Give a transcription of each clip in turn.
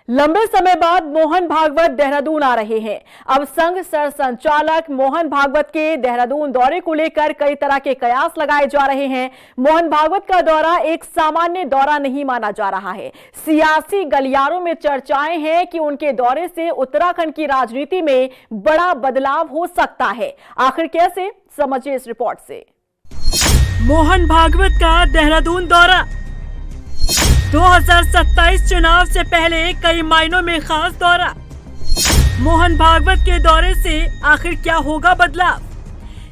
लंबे समय बाद मोहन भागवत देहरादून आ रहे हैं। अब संघ सरसंचालक मोहन भागवत के देहरादून दौरे को लेकर कई तरह के कयास लगाए जा रहे हैं। मोहन भागवत का दौरा एक सामान्य दौरा नहीं माना जा रहा है। सियासी गलियारों में चर्चाएं हैं कि उनके दौरे से उत्तराखंड की राजनीति में बड़ा बदलाव हो सकता है। आखिर कैसे, समझिए इस रिपोर्ट से। मोहन भागवत का देहरादून दौरा 2027 चुनाव से पहले कई मायनों में खास दौरा। मोहन भागवत के दौरे से आखिर क्या होगा बदलाव?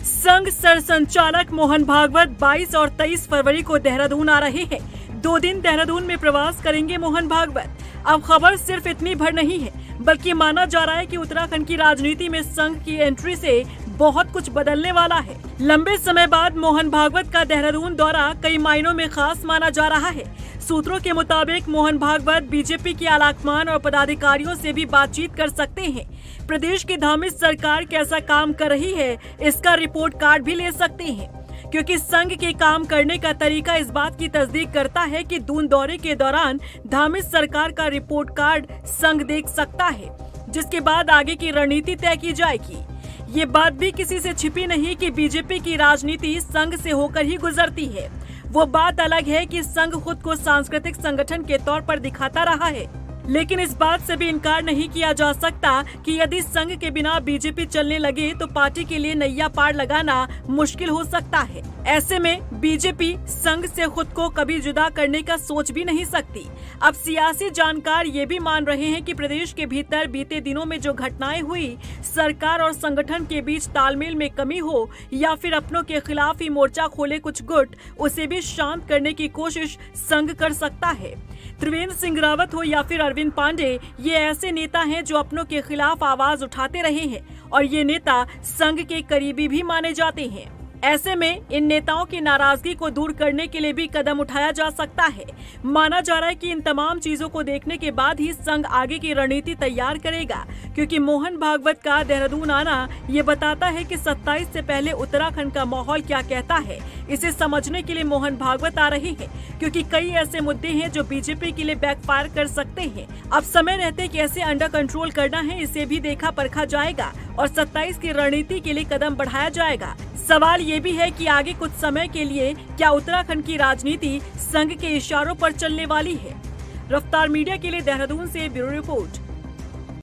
संघ सरसंचालक मोहन भागवत 22 और 23 फरवरी को देहरादून आ रहे हैं। 2 दिन देहरादून में प्रवास करेंगे मोहन भागवत। अब खबर सिर्फ इतनी भर नहीं है, बल्कि माना जा रहा है कि उत्तराखंड की राजनीति में संघ की एंट्री से बहुत कुछ बदलने वाला है। लंबे समय बाद मोहन भागवत का देहरादून दौरा कई मायनों में खास माना जा रहा है। सूत्रों के मुताबिक मोहन भागवत बीजेपी के आलाकमान और पदाधिकारियों से भी बातचीत कर सकते हैं। प्रदेश की धामित सरकार कैसा काम कर रही है, इसका रिपोर्ट कार्ड भी ले सकते हैं, क्योंकि संघ के काम करने का तरीका इस बात की तस्दीक करता है कि दून दौरे के दौरान धामित सरकार का रिपोर्ट कार्ड संघ देख सकता है, जिसके बाद आगे की रणनीति तय की जाएगी। ये बात भी किसी से छिपी नहीं कि बीजेपी की राजनीति संघ से होकर ही गुजरती है। वो बात अलग है कि संघ खुद को सांस्कृतिक संगठन के तौर पर दिखाता रहा है, लेकिन इस बात से भी इनकार नहीं किया जा सकता कि यदि संघ के बिना बीजेपी चलने लगे तो पार्टी के लिए नैया पार लगाना मुश्किल हो सकता है। ऐसे में बीजेपी संघ से खुद को कभी जुदा करने का सोच भी नहीं सकती। अब सियासी जानकार ये भी मान रहे हैं कि प्रदेश के भीतर बीते दिनों में जो घटनाएं हुई, सरकार और संगठन के बीच तालमेल में कमी हो या फिर अपनों के खिलाफ ही मोर्चा खोले कुछ गुट, उसे भी शांत करने की कोशिश संघ कर सकता है। त्रिवेंद्र सिंह रावत हो या फिर अरविंद पांडे, ये ऐसे नेता हैं जो अपनों के खिलाफ आवाज उठाते रहे हैं और ये नेता संघ के करीबी भी माने जाते हैं। ऐसे में इन नेताओं की नाराजगी को दूर करने के लिए भी कदम उठाया जा सकता है। माना जा रहा है कि इन तमाम चीजों को देखने के बाद ही संघ आगे की रणनीति तैयार करेगा, क्योंकि मोहन भागवत का देहरादून आना ये बताता है कि 27 से पहले उत्तराखंड का माहौल क्या कहता है। इसे समझने के लिए मोहन भागवत आ रहे हैं, क्योंकि कई ऐसे मुद्दे हैं जो बीजेपी के लिए बैकफायर कर सकते हैं। अब समय रहते कैसे अंडर कंट्रोल करना है, इसे भी देखा परखा जाएगा और 27 की रणनीति के लिए कदम बढ़ाया जाएगा। सवाल ये भी है कि आगे कुछ समय के लिए क्या उत्तराखंड की राजनीति संघ के इशारों पर चलने वाली है। रफ्तार मीडिया के लिए देहरादून से ब्यूरो रिपोर्ट।